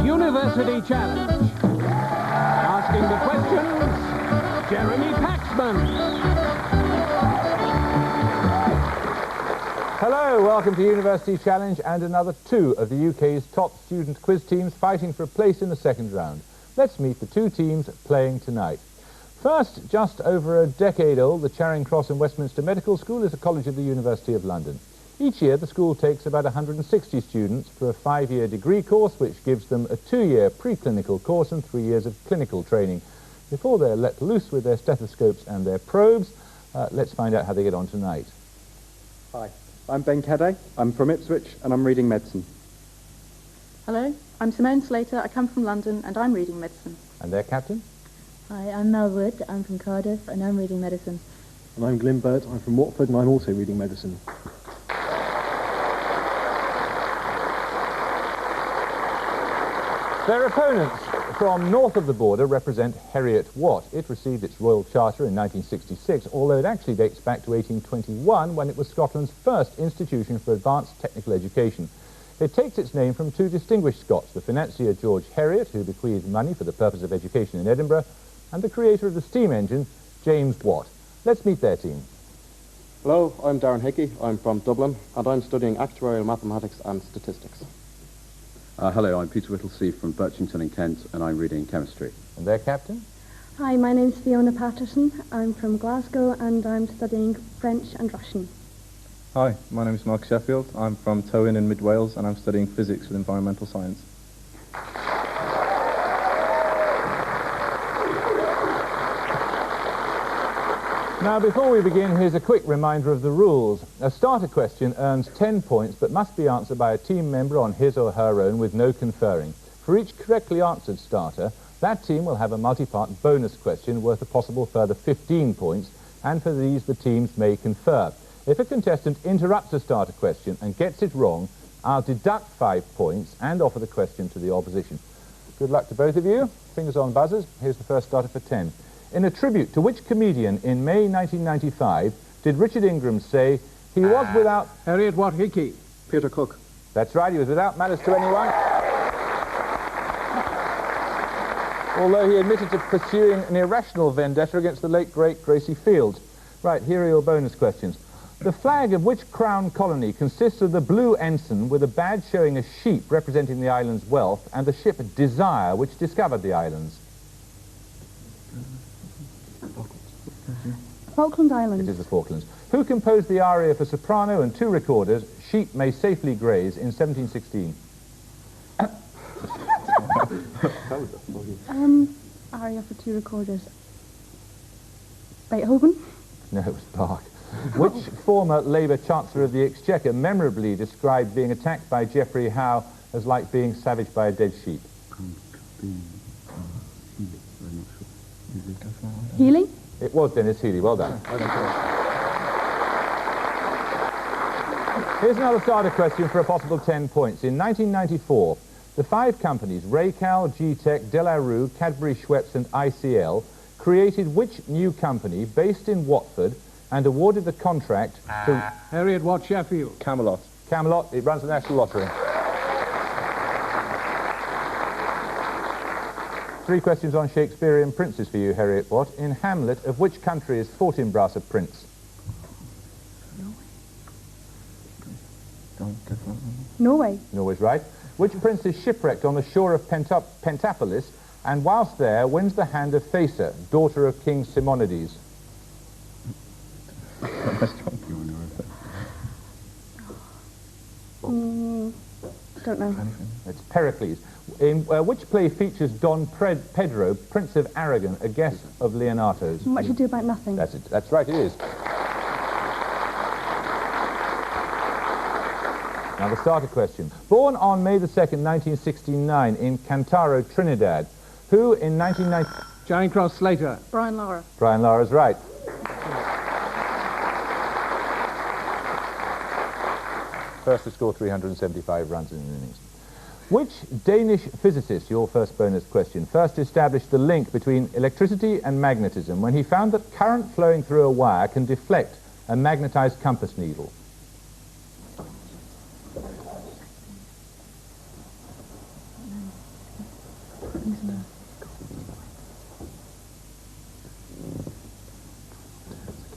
University Challenge. Asking the questions, Jeremy Paxman. Hello, welcome to University Challenge and another two of the UK's top student quiz teams fighting for a place in the second round. Let's meet the two teams playing tonight. First, just over a decade old, the Charing Cross and Westminster Medical School is a college of the University of London. Each year, the school takes about 160 students for a 5-year degree course, which gives them a 2-year preclinical course and 3 years of clinical training. Before they're let loose with their stethoscopes and their probes, let's find out how they get on tonight. Hi, I'm Ben Cadday, I'm from Ipswich and I'm reading medicine. Hello, I'm Simone Slater, I come from London and I'm reading medicine. And their captain? Hi, I'm Mel Wood, I'm from Cardiff and I'm reading medicine. And I'm Glyn Burt, I'm from Watford and I'm also reading medicine. Their opponents from north of the border represent Heriot-Watt. It received its royal charter in 1966, although it actually dates back to 1821 when it was Scotland's first institution for advanced technical education. It takes its name from two distinguished Scots, the financier George Heriot, who bequeathed money for the purpose of education in Edinburgh, and the creator of the steam engine, James Watt. Let's meet their team. Hello, I'm Darren Hickey, I'm from Dublin and I'm studying actuarial mathematics and statistics. Hello, I'm Peter Whittlesey from Birchington in Kent and I'm reading chemistry. And their captain? Hi, my name's Fiona Patterson, I'm from Glasgow and I'm studying French and Russian. Hi, my name is Mark Sheffield, I'm from Towyn in mid-Wales and I'm studying physics with environmental science. Now, before we begin, here's a quick reminder of the rules. A starter question earns 10 points, but must be answered by a team member on his or her own with no conferring. For each correctly answered starter, that team will have a multi-part bonus question worth a possible further 15 points, and for these the teams may confer. If a contestant interrupts a starter question and gets it wrong, I'll deduct 5 points and offer the question to the opposition. Good luck to both of you. Fingers on buzzers. Here's the first starter for 10. In a tribute to which comedian in May 1995 did Richard Ingram say he was without... Heriot-Watt Hickey. Peter Cook. That's right, he was without malice to anyone. Although he admitted to pursuing an irrational vendetta against the late, great Gracie Fields. Right, here are your bonus questions. The flag of which crown colony consists of the blue ensign with a badge showing a sheep representing the island's wealth and the ship Desire, which discovered the islands? Falkland Islands. It is the Falklands. Who composed the aria for soprano and 2 recorders, Sheep May Safely Graze, in 1716? Aria for 2 recorders. Beethoven? No, it was Bach. Which former Labour Chancellor of the Exchequer memorably described being attacked by Geoffrey Howe as like being savaged by a dead sheep? Healy? It was Dennis Healy. Well done. Here's another starter question for a possible 10 points. In 1994, the 5 companies, Raycal, G-Tech, De La Rue, Cadbury Schweppes and ICL, created which new company based in Watford and awarded the contract to... Heriot-Watt Sheffield. Camelot. Camelot. It runs the National Lottery. 3 questions on Shakespearean princes for you, Heriot-Watt. In Hamlet, of which country is Fortinbras a prince? Norway. Norway's right. Which prince is shipwrecked on the shore of Pentapolis and whilst there wins the hand of Thaisa, daughter of King Simonides? Don't know. It's Pericles. In which play features Don Pedro, Prince of Aragon, a guest of Leonato's? Much Ado About Nothing. That's it. That's right, it is. Now the starter question. Born on May the 2nd, 1969 in Cantaro, Trinidad, who in 1990... Charing Cross Slater. Brian Lara. Brian Lara's right. First to score 375 runs in an innings. Which Danish physicist, your first bonus question, first established the link between electricity and magnetism when he found that current flowing through a wire can deflect a magnetized compass needle?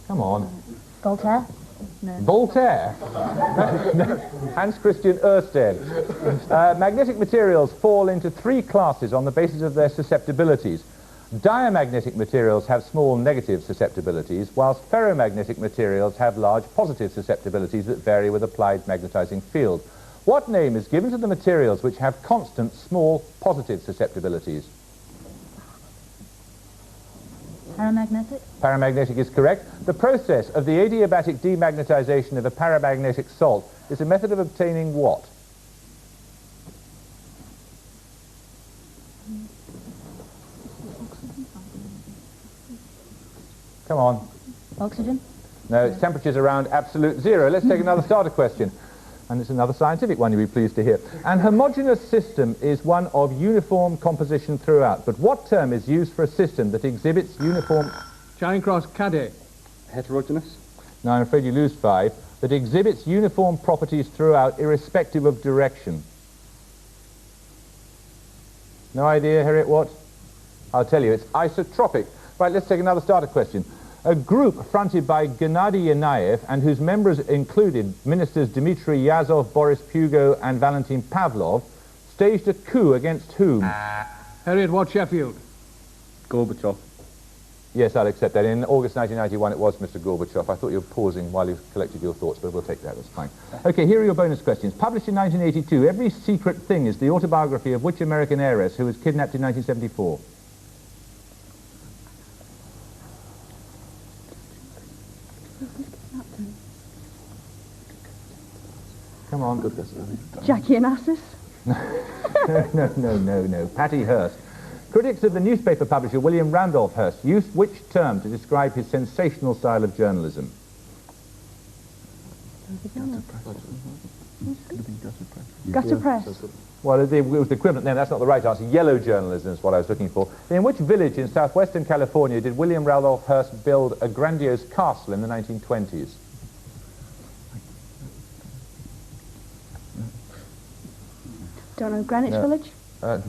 Come on. Voltaire? No. Voltaire? Hans Christian Ørsted. Magnetic materials fall into three classes on the basis of their susceptibilities. Diamagnetic materials have small negative susceptibilities, whilst ferromagnetic materials have large positive susceptibilities that vary with applied magnetizing field. What name is given to the materials which have constant small positive susceptibilities? Paramagnetic? Paramagnetic is correct. The process of the adiabatic demagnetization of a paramagnetic salt is a method of obtaining what? Come on. Oxygen? No, its temperature's around absolute zero. Let's take another starter question. And it's another scientific one you'll be pleased to hear. An homogeneous system is one of uniform composition throughout. But what term is used for a system that exhibits uniform... Charing Cross Cadet. Heterogeneous? Now, I'm afraid you lose 5. That exhibits uniform properties throughout, irrespective of direction. No idea, Heriot-Watt? I'll tell you, it's isotropic. Right, let's take another starter question. A group fronted by Gennady Yanayev and whose members included ministers Dmitry Yazov, Boris Pugo and Valentin Pavlov staged a coup against whom? Heriot-Watt Sheffield. Gorbachev. Yes, I'll accept that. In August 1991 it was Mr. Gorbachev. I thought you were pausing while you collected your thoughts, but we'll take that, that's fine. Okay, here are your bonus questions. Published in 1982, Every Secret Thing is the autobiography of which American heiress who was kidnapped in 1974? Come on. Good guess. Jackie Onassis? No. Patty Hearst. Critics of the newspaper publisher William Randolph Hearst used which term to describe his sensational style of journalism? Gutter press. Well, it was the equivalent then. That's not the right answer. Yellow journalism is what I was looking for. In which village in southwestern California did William Randolph Hearst build a grandiose castle in the 1920s? Don't know, Greenwich Village? No,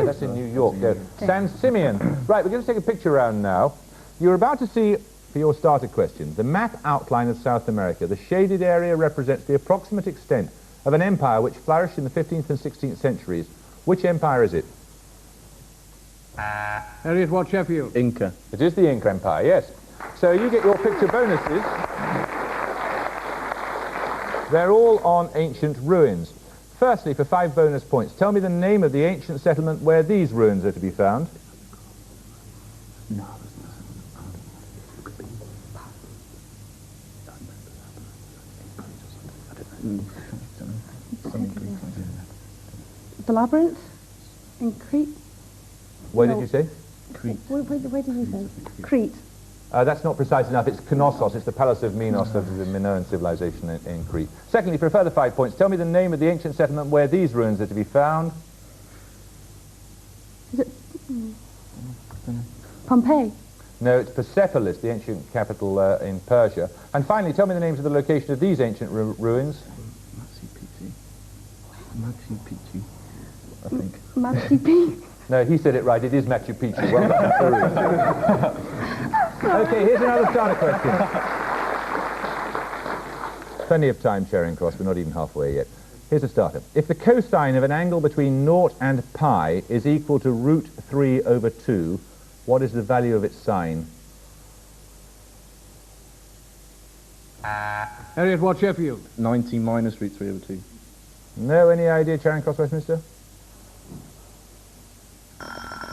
that's in New York. No. San Simeon. Right, we're going to take a picture round now. You're about to see, for your starter question, the map outline of South America. The shaded area represents the approximate extent of an empire which flourished in the 15th and 16th centuries. Which empire is it? Heriot-Watt Sheffield. Inca. It is the Inca Empire, yes. So you get your picture bonuses. They're all on ancient ruins. Firstly, for 5 bonus points, tell me the name of the ancient settlement where these ruins are to be found. The Labyrinth? In Crete? Where did you say? Crete. Where did you say? Crete. That's not precise enough. It's Knossos. It's the palace of Minos of the Minoan civilization in Crete. Secondly, for a further 5 points, tell me the name of the ancient settlement where these ruins are to be found. Is it... Pompeii? No, it's Persepolis, the ancient capital in Persia. And finally, tell me the names of the location of these ancient ruins. Machu Picchu, I think. Machu Picchu? No, he said it right. It is Machu Picchu. Well done. Okay, here's another starter question. Plenty of time, Charing Cross. We're not even halfway yet. Here's a starter. If the cosine of an angle between 0 and pi is equal to root 3 over 2, what is the value of its sine? Heriot-Watt Sheffield. 90 minus root 3 over 2. No, any idea, Charing Cross, Westminster?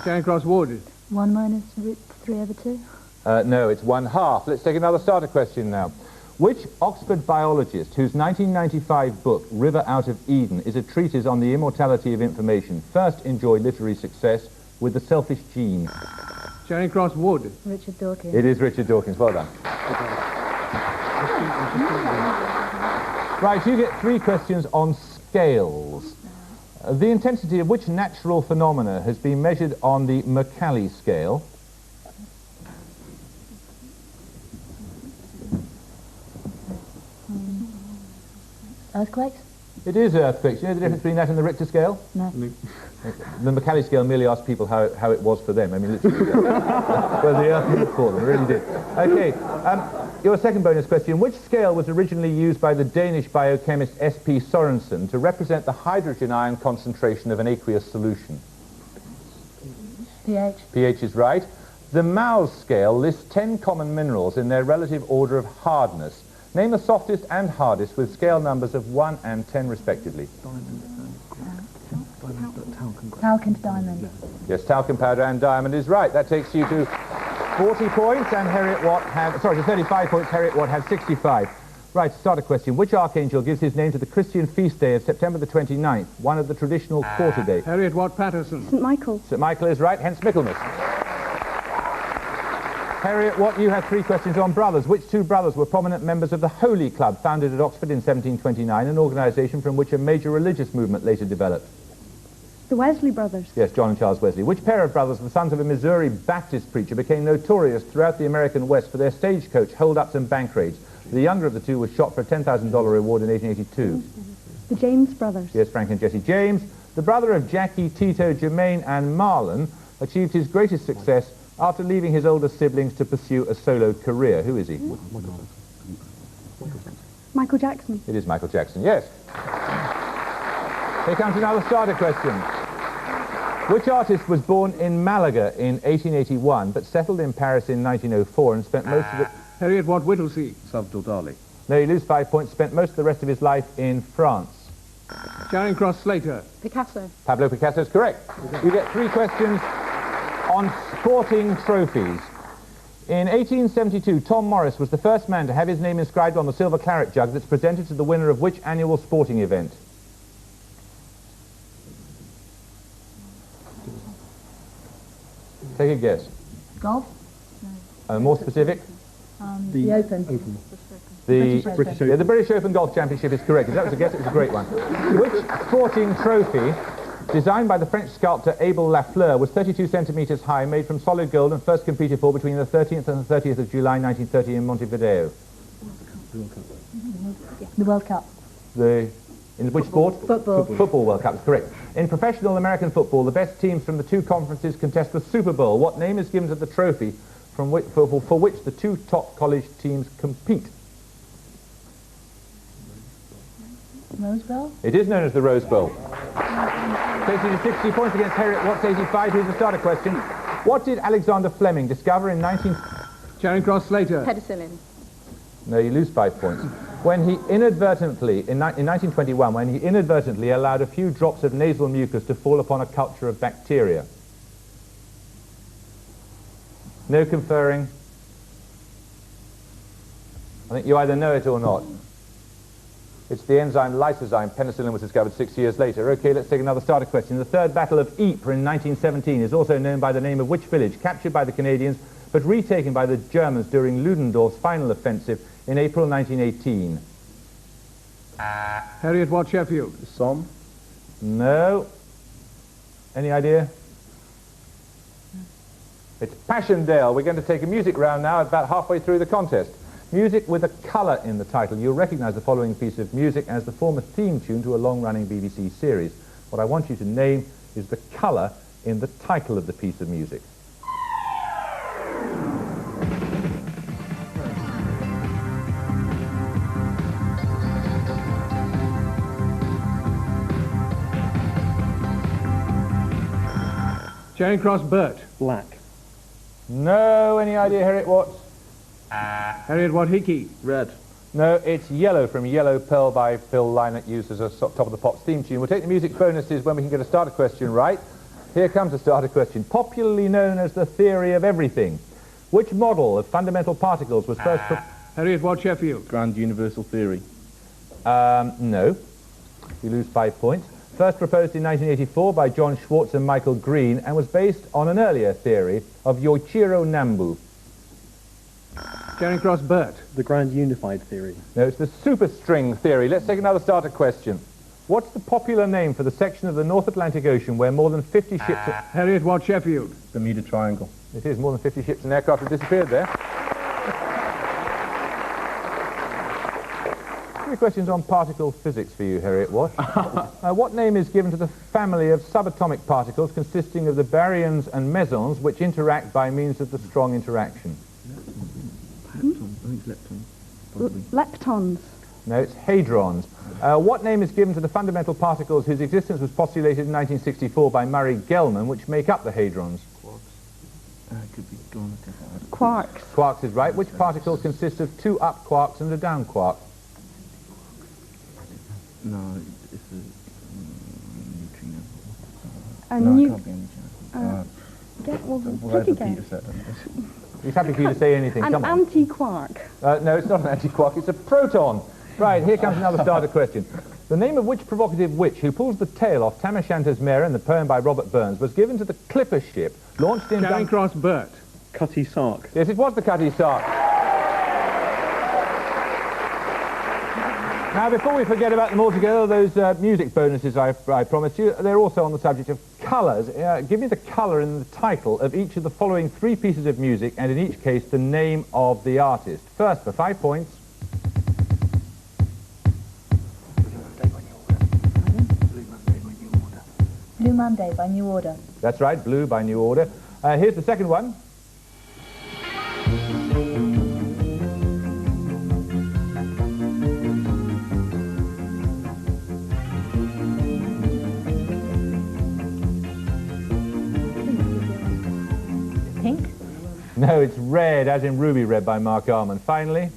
Charing Cross Wood. 1 minus root 3 over 2. No, it's 1/2. Let's take another starter question now. Which Oxford biologist, whose 1995 book, River Out of Eden, is a treatise on the immortality of information, first enjoyed literary success with The Selfish Gene? Charing Cross Wood. Richard Dawkins. It is Richard Dawkins. Well done. Right, you get 3 questions on scales. The intensity of which natural phenomena has been measured on the Mercalli scale? Earthquakes? It is earthquakes. You know the difference between that and the Richter scale? No. The Mercalli scale merely asked people how it was for them. I mean, literally. Well, the earth moved for them. It really did. Okay. Your second bonus question. Which scale was originally used by the Danish biochemist S.P. Sorensen to represent the hydrogen ion concentration of an aqueous solution? pH. pH is right. The Mohs scale lists 10 common minerals in their relative order of hardness. Name the softest and hardest with scale numbers of 1 and 10 respectively. Talcum diamond. Yes, talcum powder and diamond is right. That takes you to 40 points, and Heriot-Watt had, sorry, to 35 points. Heriot-Watt had 65. Right, start a question. Which archangel gives his name to the Christian feast day of September the 29th, one of the traditional quarter days? Heriot-Watt Patterson. St. Michael. St. Michael is right, hence Michaelmas. Heriot-Watt, you have 3 questions on brothers. Which 2 brothers were prominent members of the Holy Club, founded at Oxford in 1729, an organisation from which a major religious movement later developed? The Wesley brothers. Yes, John and Charles Wesley. Which pair of brothers, the sons of a Missouri Baptist preacher, became notorious throughout the American West for their stagecoach hold-ups and bank raids? The younger of the 2 was shot for a $10,000 reward in 1882. The James brothers. Yes, Frank and Jesse James. The brother of Jackie, Tito, Jermaine and Marlon achieved his greatest success after leaving his older siblings to pursue a solo career. Who is he? Michael Jackson. It is Michael Jackson, yes. Here comes another starter question. Which artist was born in Malaga in 1881 but settled in Paris in 1904 and spent most of it... Heriot-Watt Whittlesey. Salvador Dali. No, you lose 5 points, spent most of the rest of his life in France. Charing Cross Slater. Picasso. Pablo Picasso is correct. You get 3 questions on sporting trophies. In 1872, Tom Morris was the first man to have his name inscribed on the silver claret jug that's presented to the winner of which annual sporting event? Take a guess. Golf? More specific? The Open. The British Open. Yeah, the British Open Golf Championship is correct. If that was a guess, it was a great one. Which sporting trophy, designed by the French sculptor Abel Lafleur, was 32 centimetres high, made from solid gold, and first competed for between the 13th and the 30th of July 1930 in Montevideo? The World Cup. In which sport? Football. Football World Cup, correct. In professional American football, the best teams from the 2 conferences contest the Super Bowl. What name is given to the trophy for which the 2 top college teams compete? Rose Bowl? It is known as the Rose Bowl. Takes you to 60 points against Heriot-Watt's 85. Here's the starter question. What did Alexander Fleming discover in Charing Cross Slater. Penicillin. No, you lose 5 points. When he inadvertently, in 1921, when he inadvertently allowed a few drops of nasal mucus to fall upon a culture of bacteria. No conferring. I think you either know it or not. It's the enzyme lysozyme. Penicillin was discovered 6 years later. Okay, let's take another starter question. The Third Battle of Ypres in 1917 is also known by the name of which village, captured by the Canadians, but retaken by the Germans during Ludendorff's final offensive in April 1918? Heriot-Watt Sheffield. Somme. No. Any idea? It's Passchendaele. We're going to take a music round now, about halfway through the contest. Music with a colour in the title. You'll recognise the following piece of music as the former theme tune to a long-running BBC series. What I want you to name is the colour in the title of the piece of music. Charing Cross Burt. Black. No. Any idea, Heriot-Watt? Heriot-Watt Hickey. Red. No, it's Yellow from Yellow Pearl by Phil Lynott, used as a top of the pops theme tune. We'll take the music bonuses when we can get a starter question right. Here comes a starter question. Popularly known as the theory of everything, which model of fundamental particles was first... Heriot-Watt Sheffield. Grand universal theory. No. You lose 5 points. First proposed in 1984 by John Schwartz and Michael Green, and was based on an earlier theory of Yoichiro Nambu. Charing Cross Burt. The grand unified theory. No, it's the superstring theory. Let's take another starter question. What's the popular name for the section of the North Atlantic Ocean where more than 50 ships... Heriot-Watt Sheffield. Bermuda Triangle. It is, more than 50 ships and aircraft have disappeared there. 3 questions on particle physics for you, Heriot-Watt. What name is given to the family of subatomic particles consisting of the baryons and mesons which interact by means of the strong interaction? Leptons. No, it's hadrons. What name is given to the fundamental particles whose existence was postulated in 1964 by Murray Gell-Mann, which make up the hadrons? Quarks. Quarks is right. Which particle consists of 2 up quarks and a down quark? No, it's a neutrino. Take a guess. He's happy for you to say anything. An Come on. anti-quark. No, it's not an anti-quark. It's a proton. Right, here comes another starter question. The name of which provocative witch who pulls the tail off Tam O'Shanter's mare in the poem by Robert Burns was given to the clipper ship launched in... Charing Cross Bert. Cutty Sark. Yes, it was the Cutty Sark. Now, before we forget about them altogether, those music bonuses I promised you, they're also on the subject of colours. Give me the colour in the title of each of the following 3 pieces of music, and in each case, the name of the artist. First, for 5 points. Blue Monday by New Order. That's right, Blue by New Order. Here's the second one. Pink. No, it's Red, as in Ruby Red by Mark Arman. Finally.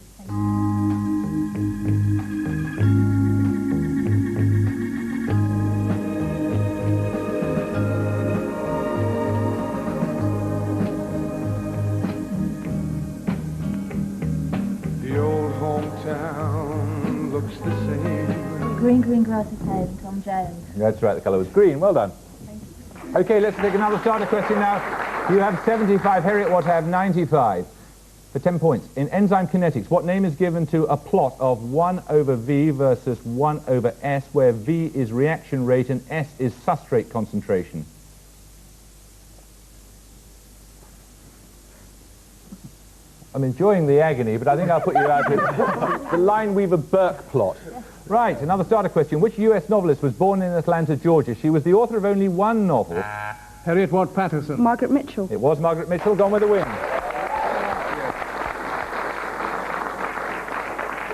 Green, green grass is hay, Tom Jones. That's right, the colour was green. Well done. OK, let's take another starter question now. You have 75, Heriot-Watt have 95. For 10 points. In enzyme kinetics, what name is given to a plot of 1 over V versus 1 over S, where V is reaction rate and S is substrate concentration? I'm enjoying the agony, but I think I'll put you out with the Lineweaver-Burke plot. Right, another starter question. Which US novelist was born in Atlanta, Georgia? She was the author of only 1 novel. Heriot-Watt Patterson. Margaret Mitchell. It was Margaret Mitchell, gone with the wind.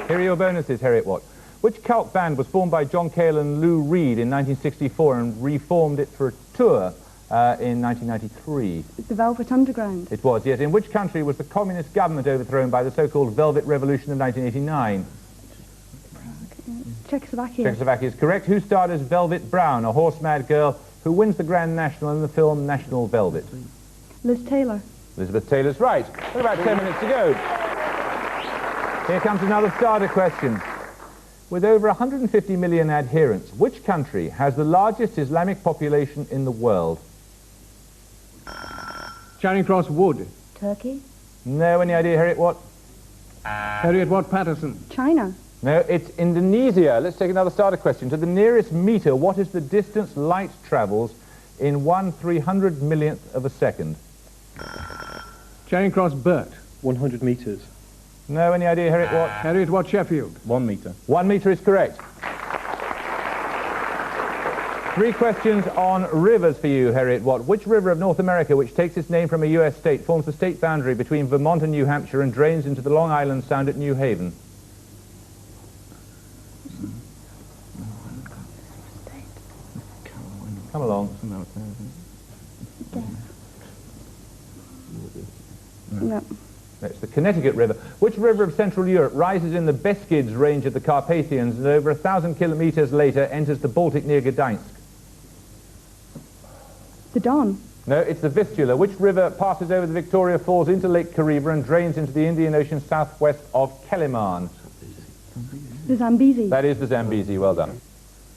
Here are your bonuses, Heriot-Watt. Which cult band was formed by John Cale and Lou Reed in 1964 and reformed it for a tour in 1993? The Velvet Underground. It was, yes. In which country was the communist government overthrown by the so-called Velvet Revolution of 1989? Czechoslovakia. Czechoslovakia is correct. Who starred as Velvet Brown, a horse-mad girl who wins the Grand National in the film National Velvet? Liz Taylor. Elizabeth Taylor's right. We've about 10 minutes to go. Here comes another starter question. With over 150 million adherents, which country has the largest Islamic population in the world? Charing Cross Wood. Turkey. No, any idea, Heriot-Watt? Heriot-Watt Patterson. China. No, it's Indonesia. Let's take another starter question. To the nearest metre, what is the distance light travels in 1/300 millionth of a second? Charing Cross Bert. 100 metres. No, any idea, Heriot-Watt? Heriot-Watt Sheffield. 1 metre. 1 metre is correct. 3 questions on rivers for you, Heriot-Watt. Which river of North America, which takes its name from a US state, forms the state boundary between Vermont and New Hampshire and drains into the Long Island Sound at New Haven? Come along. No. It's the Connecticut River. Which river of Central Europe rises in the Beskids range of the Carpathians and over 1,000 kilometres later enters the Baltic near Gdańsk? The Don. No, it's the Vistula. Which river passes over the Victoria Falls into Lake Kariba and drains into the Indian Ocean southwest of Kiliman? The Zambezi. That is the Zambezi. Well done.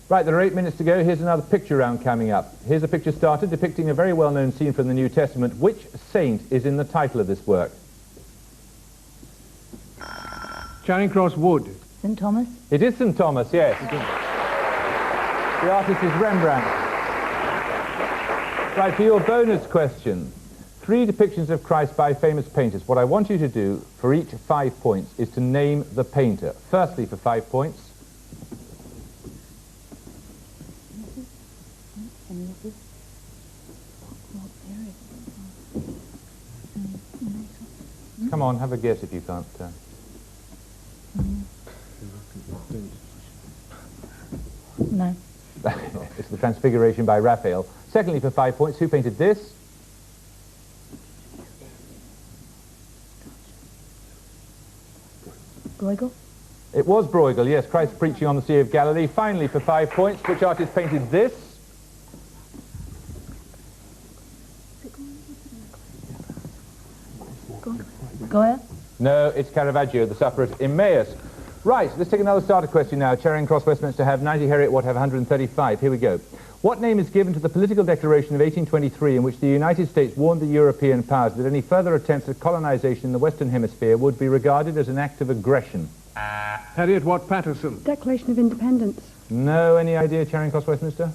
Right, there are 8 minutes to go. Here's another picture round coming up. Here's a picture started depicting a very well-known scene from the New Testament. Which saint is in the title of this work? Charing Cross Wood. St. Thomas. It is St. Thomas, yes. The artist is Rembrandt. Right, for your bonus question, 3 depictions of Christ by famous painters. What I want you to do for each 5 points is to name the painter. Firstly, for 5 points. Come on, have a guess if you can't. No. It's the Transfiguration by Raphael. Secondly, for 5 points, who painted this? Bruegel? It was Bruegel, yes, Christ preaching on the Sea of Galilee. Finally, for 5 points, which artist painted this? Goya? No, it's Caravaggio, the sufferer at Emmaus. Right, let's take another starter question now. Charing Cross, Westminster have 90, Heriot-Watt have 135. Here we go. What name is given to the political declaration of 1823 in which the United States warned the European powers that any further attempts at colonization in the Western Hemisphere would be regarded as an act of aggression? Heriot-Watt Patterson. Declaration of Independence. No, any idea, Charing Cross, Westminster?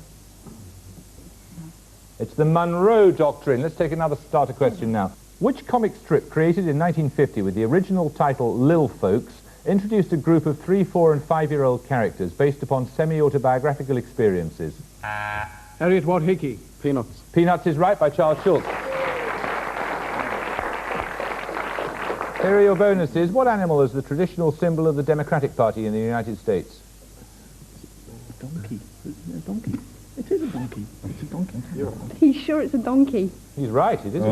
It's the Monroe Doctrine. Let's take another starter question now. Which comic strip created in 1950 with the original title Lil Folks introduced a group of 3-, 4- and 5-year-old characters based upon semi-autobiographical experiences? Heriot-Watt Hickey. Peanuts. Peanuts is right, by Charles Schulz. Here are your bonuses. What animal is the traditional symbol of the Democratic Party in the United States? Donkey. Isn't it a donkey? It is a donkey. It's a donkey. He's sure it's a donkey. He's right, it is.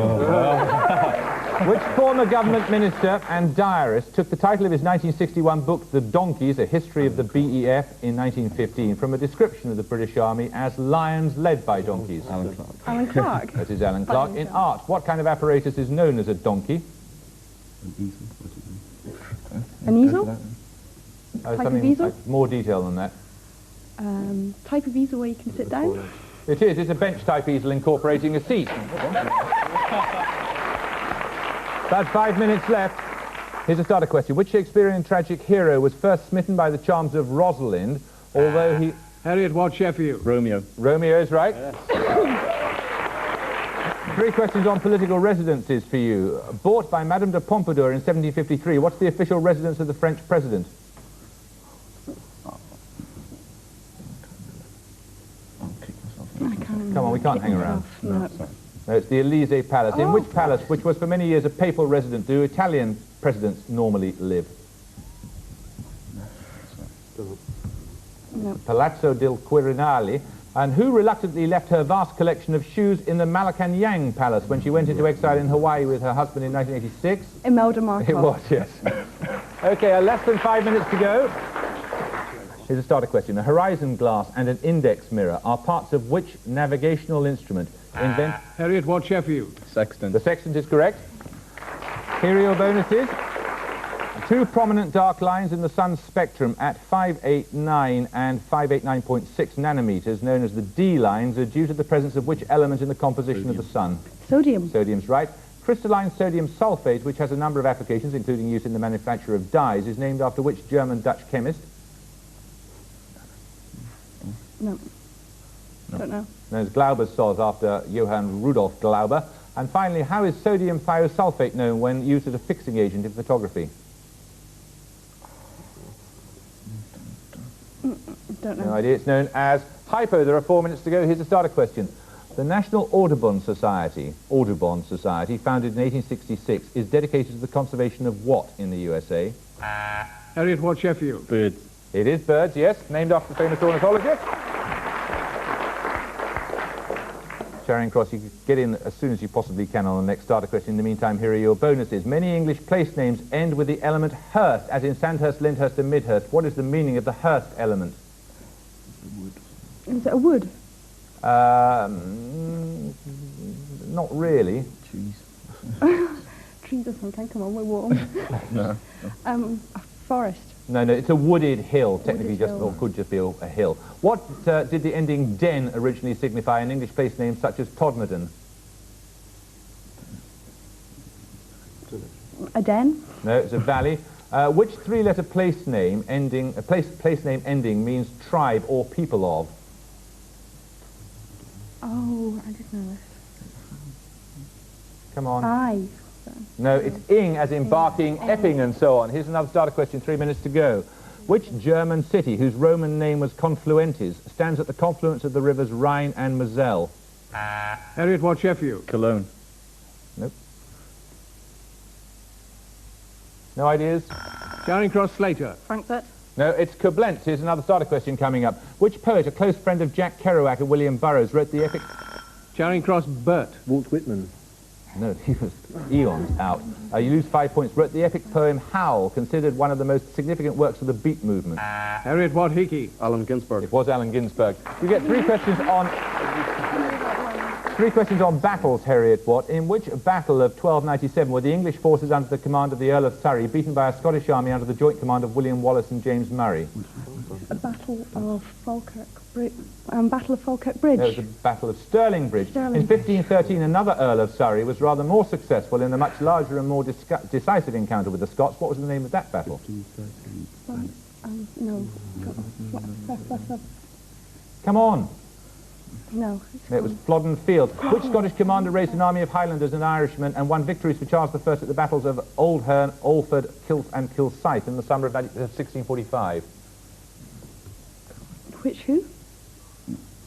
Which former government minister and diarist took the title of his 1961 book, The Donkeys, A History of the BEF, in 1915, from a description of the British Army as lions led by donkeys? Alan Clark. Alan Clark. That is Alan Clark. In art, what kind of apparatus is known as a donkey? An easel. An easel? Type of easel? More detail than that. Type of easel where you can sit down? It is. It's a bench-type easel incorporating a seat. About 5 minutes left. Here's a starter question. Which Shakespearean tragic hero was first smitten by the charms of Rosalind, although he... Heriot-Watt Sheffield. Romeo. Romeo is right. Yes. 3 questions on political residences for you. Bought by Madame de Pompadour in 1753, what's the official residence of the French president? Come on, we can't hang around. No. No, it's the Élysée Palace. In which palace, which was for many years a papal residence, do Italian presidents normally live? No. Palazzo del Quirinale. And who reluctantly left her vast collection of shoes in the Malacanang Palace when she went into exile in Hawaii with her husband in 1986? Imelda Markov. It was, yes. Okay, less than 5 minutes to go. Here's a starter question. A horizon glass and an index mirror are parts of which navigational instrument invented... Heriot-Watt Sheffield. Sextant. The sextant is correct. Here are your bonuses. 2 prominent dark lines in the sun's spectrum at 589 and 589.6 nanometers, known as the D lines, are due to the presence of which element in the composition of the sun? Sodium. Sodium's right. Crystalline sodium sulfate, which has a number of applications, including use in the manufacture of dyes, is named after which German-Dutch chemist? No. Don't know. Known as Glauber's salts after Johann Rudolf Glauber. And finally, how is sodium thiosulfate known when used as a fixing agent in photography? Don't know. No idea. It's known as hypo. There are 4 minutes to go. Here's a starter question. The National Audubon Society, founded in 1866, is dedicated to the conservation of what in the USA? Heriot-Watt Sheffield. Birds. It is birds, yes, named after the famous ornithologist. Charing Cross, you can get in as soon as you possibly can on the next starter question. In the meantime, here are your bonuses. Many English place names end with the element Hurst, as in Sandhurst, Lyndhurst and Midhurst. What is the meaning of the Hurst element? Is it a wood? Not really. Trees. Trees or something. Come on, we're warm. No. A forest. No, it's a wooded hill, technically, Wooded hill. or could just be a hill. What did the ending den originally signify in English place names such as Todmorden? A den. No, it's a valley. Which 3-letter place name ending means tribe or people of? Oh, I didn't know this. Come on. I. No, it's ing as in barking, epping and so on. Here's another starter question, 3 minutes to go. Which German city, whose Roman name was Confluentes, stands at the confluence of the rivers Rhine and Moselle? Heriot-Watt Sheffield. Cologne. Nope. No ideas? Charing Cross Slater. Frankfurt. No, it's Koblenz. Here's another starter question coming up. Which poet, a close friend of Jack Kerouac and William Burroughs, wrote the epic... Charing Cross Burt. Walt Whitman. No, he was eons out. You lose 5 points. Wrote the epic poem Howl, considered one of the most significant works of the beat movement. Heriot-Watt Hickey. Allen Ginsberg. It was Allen Ginsberg. You get 3 questions on... 3 questions on battles, Heriot-Watt. In which battle of 1297 were the English forces under the command of the Earl of Surrey beaten by a Scottish army under the joint command of William Wallace and James Murray? A Battle of Falkirk Bridge. Battle of Falkirk Bridge. There was the Battle of Stirling Bridge. Stirling. In 1513, another Earl of Surrey was rather more successful in a much larger and more decisive encounter with the Scots. What was the name of that battle? No. Come on. No. It was Flodden Field. Which Scottish commander raised an army of Highlanders and Irishmen and won victories for Charles I at the battles of Oldherne, Alford, Kilf and Kilsyth in the summer of 1645? Which who?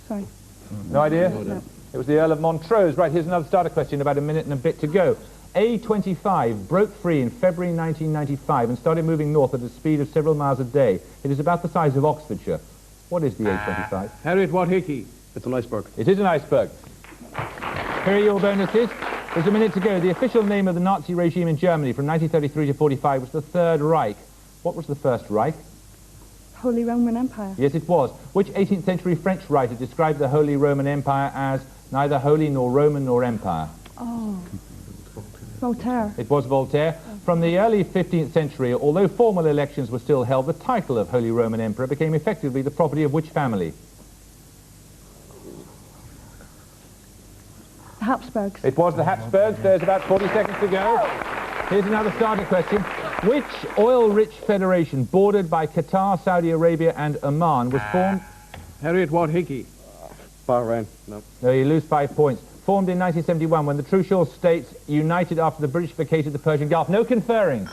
Sorry. No idea? No. It was the Earl of Montrose. Right, here's another starter question, about a minute and a bit to go. A25 broke free in February 1995 and started moving north at a speed of several miles a day. It is about the size of Oxfordshire. What is the A25? Heriot-Watt Hickey. It's an iceberg. It is an iceberg. Here are your bonuses. There's a minute to go. The official name of the Nazi regime in Germany from 1933 to 45 was the Third Reich. What was the First Reich? Holy Roman Empire. Yes, it was. Which 18th century French writer described the Holy Roman Empire as neither holy nor Roman nor empire? Oh. Voltaire. It was Voltaire. From the early 15th century, although formal elections were still held, the title of Holy Roman Emperor became effectively the property of which family? The Habsburgs. It was the Habsburgs. There's about 40 seconds to go. Here's another starter question. Which oil-rich federation bordered by Qatar, Saudi Arabia and Oman was formed... Heriot-Watt Hickey. Bahrain. No. No, you lose 5 points. Formed in 1971 when the Trucial states united after the British vacated the Persian Gulf. No conferring.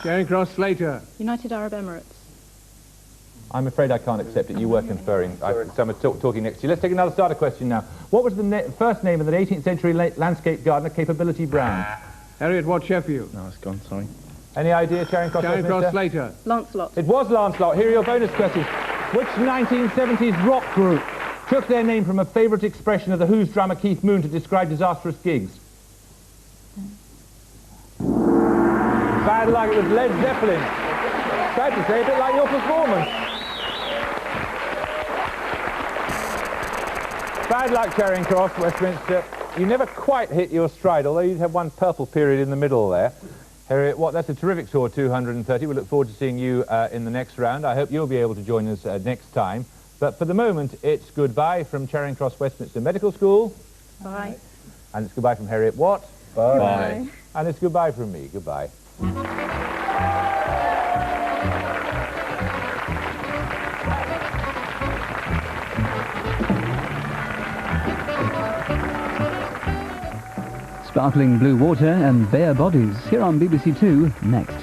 Charing Cross Slater. United Arab Emirates. I'm afraid I can't accept it. You were conferring. Someone's talking next to you. Let's take another starter question now. What was the first name of the 18th century landscape gardener, Capability Brown? Heriot-Watt Sheffield. No, it's gone, sorry. Any idea, Charing Cross? Charing Cross Slater. Lancelot. It was Lancelot. Here are your bonus questions. Which 1970s rock group took their name from a favourite expression of The Who's drummer Keith Moon to describe disastrous gigs? Bad luck, it was Led Zeppelin. Sad to say, a bit like your performance. Bad luck, Charing Cross, Westminster. You never quite hit your stride, although you'd have one purple period in the middle there. Heriot-Watt, that's a terrific score, 230. We look forward to seeing you in the next round. I hope you'll be able to join us next time. But for the moment, it's goodbye from Charing Cross Westminster Medical School. Bye. And it's goodbye from Heriot-Watt. Bye. Bye. And it's goodbye from me. Goodbye. Sparkling blue water and bare bodies here on BBC Two next.